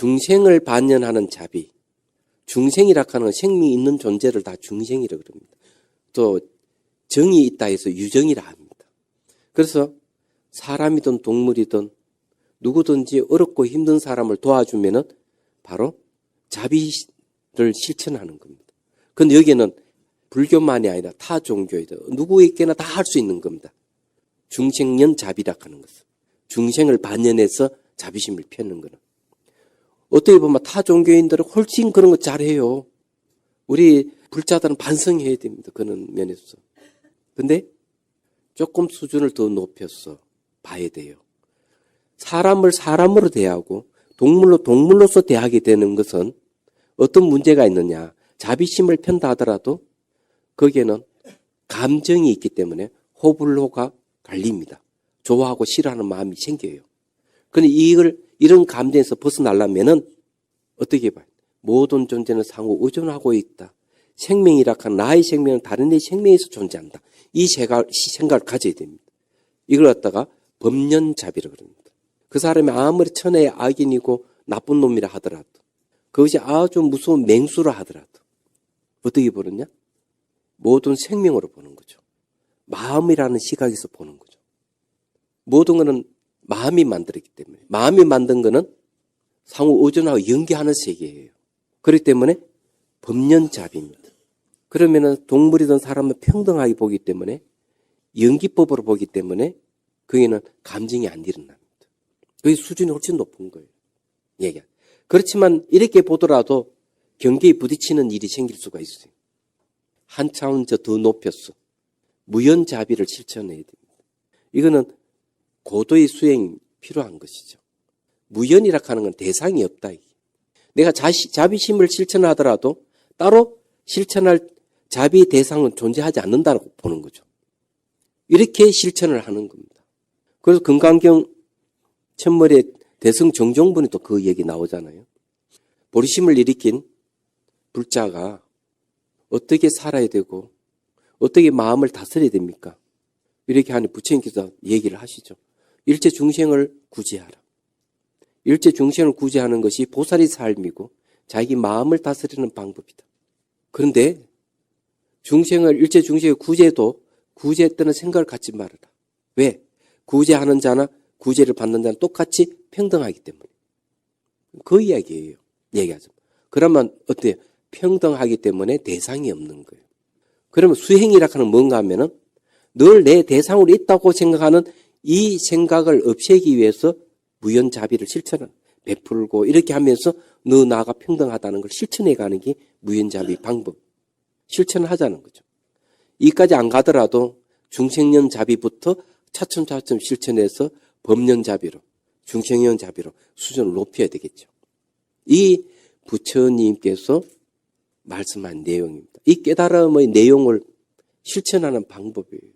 중생을 반연하는 자비. 중생이라 하는 건 생명이 있는 존재를 다 중생이라고 그럽니다. 또 정이 있다 해서 유정이라 합니다. 그래서 사람이든 동물이든 누구든지 어렵고 힘든 사람을 도와주면은 바로 자비를 실천하는 겁니다. 근데 여기는 불교만이 아니라 타 종교이든 누구에게나 다 할 수 있는 겁니다. 중생연 자비라 하는 것은. 중생을 반연해서 자비심을 펴는 거는. 어떻게 보면 타 종교인들은 훨씬 그런 거 잘해요. 우리 불자들은 반성해야 됩니다. 그런 면에서. 근데 조금 수준을 더 높여서 봐야 돼요. 사람을 사람으로 대하고 동물로 동물로서 대하게 되는 것은 어떤 문제가 있느냐. 자비심을 편다 하더라도 거기에는 감정이 있기 때문에 호불호가 갈립니다. 좋아하고 싫어하는 마음이 생겨요. 그런데 이런 감정에서 벗어나려면은 어떻게 봐요? 모든 존재는 상호 의존하고 있다. 생명이라 하는 나의 생명은 다른 내 생명에서 존재한다. 이 생각을 가져야 됩니다. 이걸 갖다가 법련자비라고 그럽니다. 그 사람이 아무리 천하의 악인이고 나쁜 놈이라 하더라도 그것이 아주 무서운 맹수라 하더라도 어떻게 보느냐? 모든 생명으로 보는 거죠. 마음이라는 시각에서 보는 거죠. 모든 것은 마음이 만들었기 때문에 마음이 만든 것은 상호 의존하고 연계하는 세계예요. 그렇기 때문에 법련자비입니다. 그러면은 동물이든 사람은 평등하게 보기 때문에 연기법으로 보기 때문에 거기는 감정이 안 일어납니다. 그 수준이 훨씬 높은 거예요. 얘기야. 그렇지만 이렇게 보더라도 경계에 부딪히는 일이 생길 수가 있어요. 한 차원 더 높였어. 무연자비를 실천해야 됩니다. 이거는 고도의 수행이 필요한 것이죠. 무연이라 하는 건 대상이 없다. 내가 자비심을 실천하더라도 따로 실천할 자비 대상은 존재하지 않는다고 보는 거죠. 이렇게 실천을 하는 겁니다. 그래서 금강경 천머리에 대승 정종분이 또 그 얘기 나오잖아요. 보리심을 일으킨 불자가 어떻게 살아야 되고 어떻게 마음을 다스려야 됩니까? 이렇게 하니 부처님께서 얘기를 하시죠. 일체 중생을 구제하라. 일체 중생을 구제하는 것이 보살의 삶이고 자기 마음을 다스리는 방법이다. 그런데 일체 중생의 구제도 구제했다는 생각을 갖지 말아라. 왜? 구제하는 자나 구제를 받는 자는 똑같이 평등하기 때문에. 그 이야기예요. 얘기하죠. 그러면 어때요? 평등하기 때문에 대상이 없는 거예요. 그러면 수행이라 하는 뭔가 하면은 늘 내 대상으로 있다고 생각하는 이 생각을 없애기 위해서 무연자비를 실천하는, 베풀고 이렇게 하면서 너 나가 평등하다는 걸 실천해 가는 게 무연자비 방법. 실천을 하자는 거죠. 이까지 안 가더라도 중생연자비부터 차츰차츰 실천해서 법연자비로, 중생연자비로 수준을 높여야 되겠죠. 이 부처님께서 말씀한 내용입니다. 이 깨달음의 내용을 실천하는 방법이에요.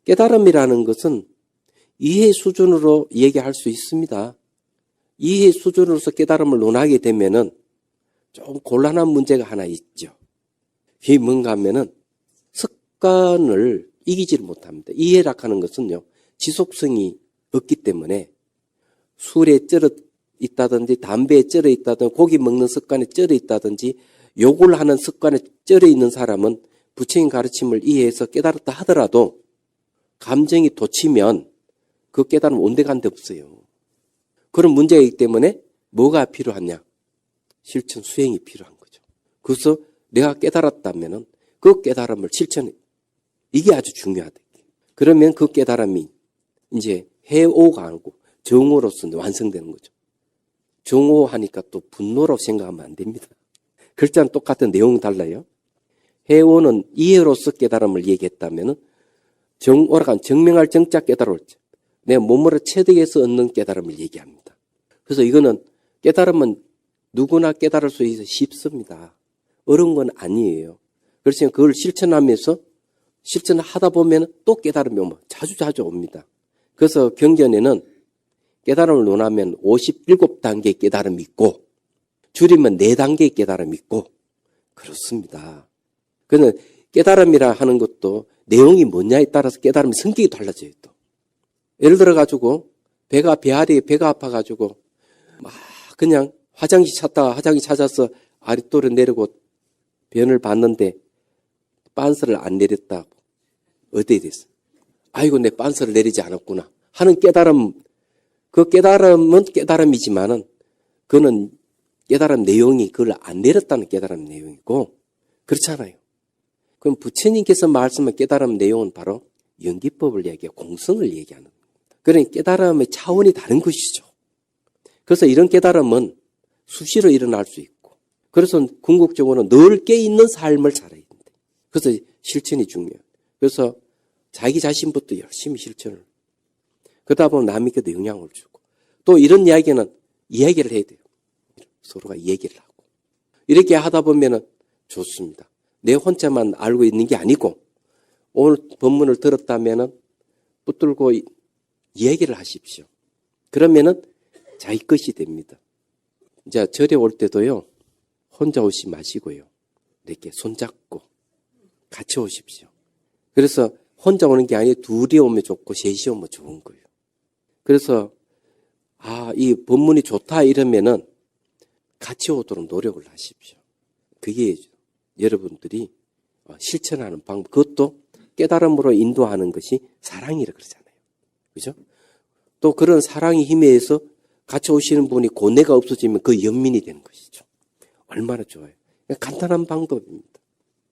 깨달음이라는 것은 이해 수준으로 얘기할 수 있습니다. 이해 수준으로서 깨달음을 논하게 되면은 좀 곤란한 문제가 하나 있죠. 그게 뭔가 하면은 습관을 이기지를 못합니다. 이해라 하는 것은요, 지속성이 없기 때문에 술에 쩔어 있다든지 담배에 쩔어 있다든지 고기 먹는 습관에 쩔어 있다든지 욕을 하는 습관에 쩔어 있는 사람은 부처님 가르침을 이해해서 깨달았다 하더라도 감정이 돋치면 그 깨달음 온데간데 없어요. 그런 문제가 있기 때문에 뭐가 필요하냐? 실천 수행이 필요한 거죠. 그래서 내가 깨달았다면은 그 깨달음을 실천해. 이게 아주 중요하다. 그러면 그 깨달음이 이제 해오가 아니고 정오로서 완성되는 거죠. 정오하니까 또 분노라고 생각하면 안 됩니다. 글자는 똑같은 내용은 달라요. 해오는 이해로서 깨달음을 얘기했다면은 정오라고 하면 정명할 정자 깨달을 내 몸으로 체득해서 얻는 깨달음을 얘기합니다. 그래서 이거는 깨달음은 누구나 깨달을 수 있어 쉽습니다. 어려운 건 아니에요. 그래서 그걸 실천하면서 실천하다 보면 또 깨달음이 오면 자주 옵니다. 그래서 경전에는 깨달음을 논하면 57단계의 깨달음이 있고 줄이면 4단계의 깨달음이 있고 그렇습니다. 그래서 깨달음이라 하는 것도 내용이 뭐냐에 따라서 깨달음의 성격이 달라져요. 또 예를 들어 가지고 배가 아파가지고 막 그냥 화장실 찾다가 화장실 찾아서 아랫도로 내리고 변을 봤는데 빤스를 안 내렸다. 어떻게 됐어? 아이고, 내 빤스를 내리지 않았구나 하는 깨달음, 그 깨달음은 깨달음이지만은 그거는 깨달음 내용이 그걸 안 내렸다는 깨달음 내용이고, 그렇잖아요. 그럼 부처님께서 말씀한 깨달음 내용은 바로 연기법을 얘기하고 공성을 얘기하는 겁니다. 그러니 깨달음의 차원이 다른 것이죠. 그래서 이런 깨달음은 수시로 일어날 수 있고, 그래서 궁극적으로는 늘 깨있는 삶을 살아야 된다. 그래서 실천이 중요해요. 그래서 자기 자신부터 열심히 실천을. 그러다 보면 남에게도 영향을 주고, 또 이런 이야기는 이야기를 해야 돼요. 서로가 얘기를 하고. 이렇게 하다 보면은 좋습니다. 내 혼자만 알고 있는 게 아니고, 오늘 법문을 들었다면은 붙들고 이야기를 하십시오. 그러면은 자기 것이 됩니다. 이제 절에 올 때도요, 혼자 오지 마시고요. 이렇게 손잡고 같이 오십시오. 그래서 혼자 오는 게 아니고 둘이 오면 좋고 셋이 오면 좋은 거예요. 그래서 이 법문이 좋다 이러면은 같이 오도록 노력을 하십시오. 그게 여러분들이 실천하는 방법, 그것도 깨달음으로 인도하는 것이 사랑이라 그러잖아요. 그죠? 또 그런 사랑의 힘에 의해서 같이 오시는 분이 고뇌가 없어지면 그 연민이 되는 것이죠. 얼마나 좋아요. 간단한 방법입니다.